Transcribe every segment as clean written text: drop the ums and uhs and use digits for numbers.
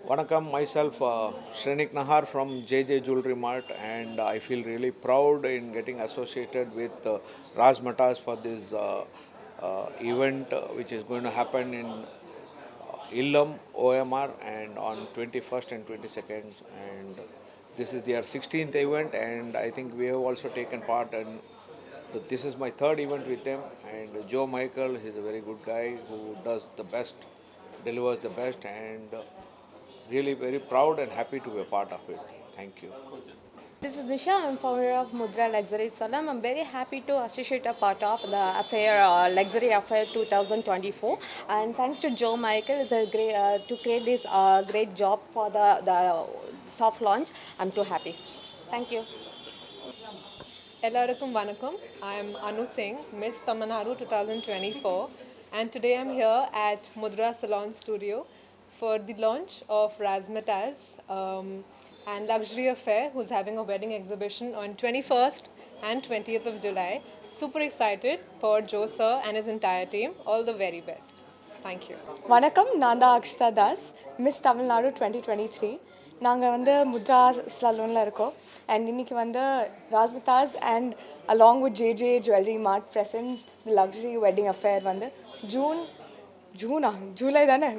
Vanakkam, myself Shrenik Nahar from JJ Jewelry Mart, and I feel really proud in getting associated with Razmatas for this event which is going to happen in Illam OMR and on 21st and 22nd, and this is their 16th event, and I think we have also taken part, and this is my third event with them. And Joe Michael, he's a very good guy who does the best, delivers the best, and really very proud and happy to be a part of it. Thank you. This is Nisha. I'm founder of Mudra Luxury Salam. I'm very happy to associate a part of the affair, Luxury Affair 2024. And thanks to Joe Michael, it's a great to create this great job for the soft launch. I'm too happy. Thank you. Ellarukkum Vanakkam. I'm Anu Singh, Miss Tamil Nadu 2024, and today I'm here at Mudra Salon Studio for the launch of Razmataz and Luxury Affair, who's having a wedding exhibition on 21st and 20th of July. Super excited for Joe sir and his entire team. All the very best. Thank you. வணக்கம், நான் தான் Akshata Das, miss Tamil Nadu 2023. நாங்கள் வந்து முத்ரா சலூனில் இருக்கோம். And இன்றைக்கி வந்து Rasmithas and along with JJ jewellery mart presents the luxury wedding affair வந்து July தானே,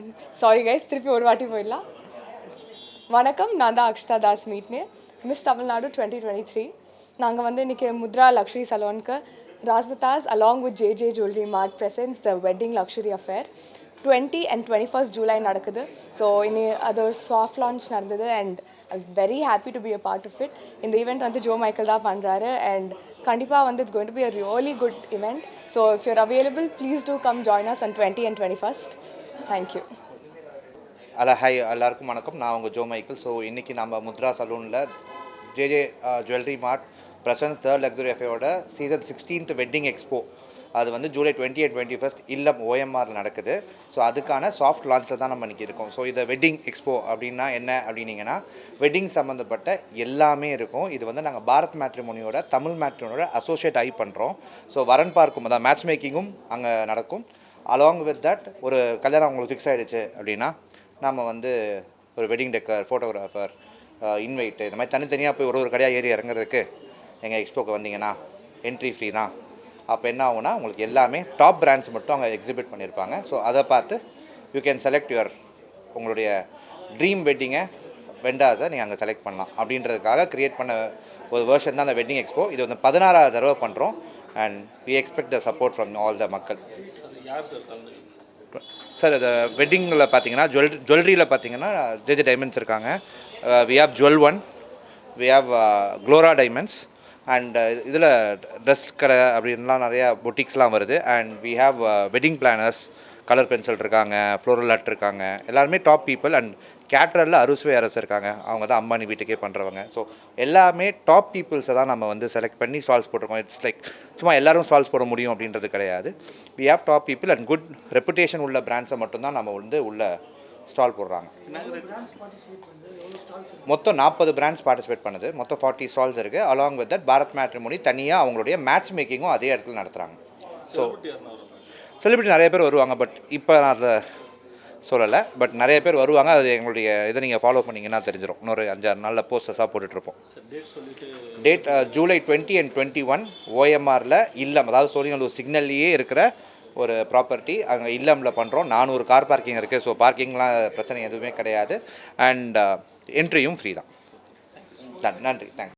சாரி கைஸ், திருப்பி ஒரு வாட்டி போயிடலாம். வணக்கம், நான் தான் அக்ஷதா தாஸ் மீட்னு, மிஸ் தமிழ்நாடு 2023. நாங்கள் வந்து இன்றைக்கி முத்ரா லக்ஸரி சலூனுக்கு ராஸ்மிதாஸ் along with JJ Jewelry Mart presents the wedding luxury affair 20 and 21st July நடக்குது. ஸோ இனி அது ஒரு சாஃப்ட் லான்ச் நடந்தது and I was very happy to be a part of it. இந்த ஈவெண்ட் வந்து ஜோ மைக்கேல் தான் பண்ணுறாரு அண்ட் கண்டிப்பாக வந்து it's going to be a really good event. So if your available please do come join us on 20 and 21st. Thank you. Hi, எல்லாருக்கும் வணக்கம். நான் உங்கள் ஜோ மைக்கேல். ஸோ இன்றைக்கி நம்ம முத்ரா சலூனில் ஜேஜே ஜுவல்லரி மார்ட் ப்ரெசன்ஸ் த லக்ஸரி அஃபேரோட சீசன் 16th வெட்டிங் எக்ஸ்போ, அது வந்து ஜூலை 20 and 21st இல்லம் ஓஎம்ஆரில் நடக்குது. ஸோ அதுக்கான சாஃப்ட் லான்ச்சில் தான் நம்ம இன்றைக்கி இருக்கோம். ஸோ இதை வெட்டிங் எக்ஸ்போ அப்படின்னா என்ன அப்படின்னீங்கன்னா, வெட்டிங் சம்மந்தப்பட்ட எல்லாமே இருக்கும். இது வந்து நாங்கள் பாரத் மேட்ரிமோனியோட தமிழ் மேட்ரிமோனியோட அசோசியேட் ஆகி பண்ணுறோம். ஸோ வரன் பார்க்கும் தான் மேட்ச் மேக்கிங்கும் அங்கே நடக்கும். அலாங் வித் தட், ஒரு கல்யாணம் உங்களுக்கு ஃபிக்ஸ் ஆகிடுச்சு அப்படின்னா நம்ம வந்து ஒரு வெட்டிங் டெக்கர், ஃபோட்டோகிராஃபர், இன்வைட்டு, இந்த மாதிரி தனித்தனியாக போய் ஒரு கடையாக ஏறி இறங்குறதுக்கு எங்கள் எக்ஸ்போக்கு வந்தீங்கன்னா என்ட்ரி ஃப்ரீ தான். அப்போ என்ன ஆகுனா, உங்களுக்கு எல்லாமே டாப் பிராண்ட்ஸ் மட்டும் அங்கே எக்ஸிபிட் பண்ணியிருப்பாங்க. ஸோ அதை பார்த்து யூ கேன் செலக்ட் உங்களுடைய ட்ரீம் வெட்டிங்கை வெண்டாஸை நீங்கள் அங்கே செலக்ட் பண்ணலாம். அப்படின்றதுக்காக க்ரியேட் பண்ண ஒரு வேர்ஷன் தான் அந்த வெட்டிங் எக்ஸ்போ. இது வந்து 16வது தடவை பண்ணுறோம் and we expect the support from all the மக்கள். சார், அது வெட்டிங்கில் பார்த்தீங்கன்னா ஜுவல்லரியில் பார்த்தீங்கன்னா ஜேஜே டைமண்ட்ஸ் இருக்காங்க. We have jewel one, we have Clora diamonds, and இதில் ட்ரெஸ் கடை அப்படின்லாம் நிறையா பொட்டிக்ஸ்லாம் வருது. And we have wedding planners, colour pencil இருக்காங்க, ஃப்ளோரல் ஆர்ட் இருக்காங்க, எல்லாருமே டாப் பீப்புள். அண்ட் கேட்ரரில் அறுசுவை அரசு இருக்காங்க, அவங்க தான் அம்பானி வீட்டுக்கே பண்ணுறவங்க. ஸோ எல்லாமே டாப் பீப்புள்ஸை தான் நம்ம வந்து செலக்ட் பண்ணி ஸ்டால்ஸ் போட்டிருக்கோம். இட்ஸ் லைக் சும்மா எல்லோரும் ஸ்டால்ஸ் போட முடியும் அப்படின்றது கிடையாது. We have top people and good reputation உள்ள பிராண்ட்ஸை மட்டும்தான் நம்ம வந்து உள்ள ஸ்டால் போடுறாங்க. மொத்தம் 40 பிராண்ட்ஸ் பார்ட்டிசிபேட் பண்ணுது. மொத்தம் 40 ஸ்டால்ஸ் இருக்குது. Along with that Bharat matrimony தனியாக அவங்களுடைய மேட்ச் மேக்கிங்கும் அதே இடத்துல நடத்துகிறாங்க. ஸோ செலிபிரிட்டி நிறைய பேர் வருவாங்க, பட் இப்போ நான் அதை சொல்லலை. பட் நிறைய பேர் வருவாங்க. அது எங்களுடைய இதை நீங்கள் ஃபாலோ பண்ணிங்கன்னா தெரிஞ்சிடும். இன்னொரு 5-6 நாளில் போஸ்டர்ஸாக போட்டுட்ருப்போம். டேட் ஜூலை 20 and 21 ஓஎம்ஆரில் இல்லம், அதாவது சோழிங்கநல்லூர் சிக்னல்லையே இருக்கிற ஒரு ப்ராப்பர்ட்டி. அங்கே இல்லமில் பண்ணுறோம். 400 கார் பார்க்கிங் இருக்குது. ஸோ பார்க்கிங்லாம் பிரச்சனை எதுவுமே கிடையாது. அண்ட் என்ட்ரியும் ஃப்ரீ தான். நன்றி, தேங்க்ஸ்.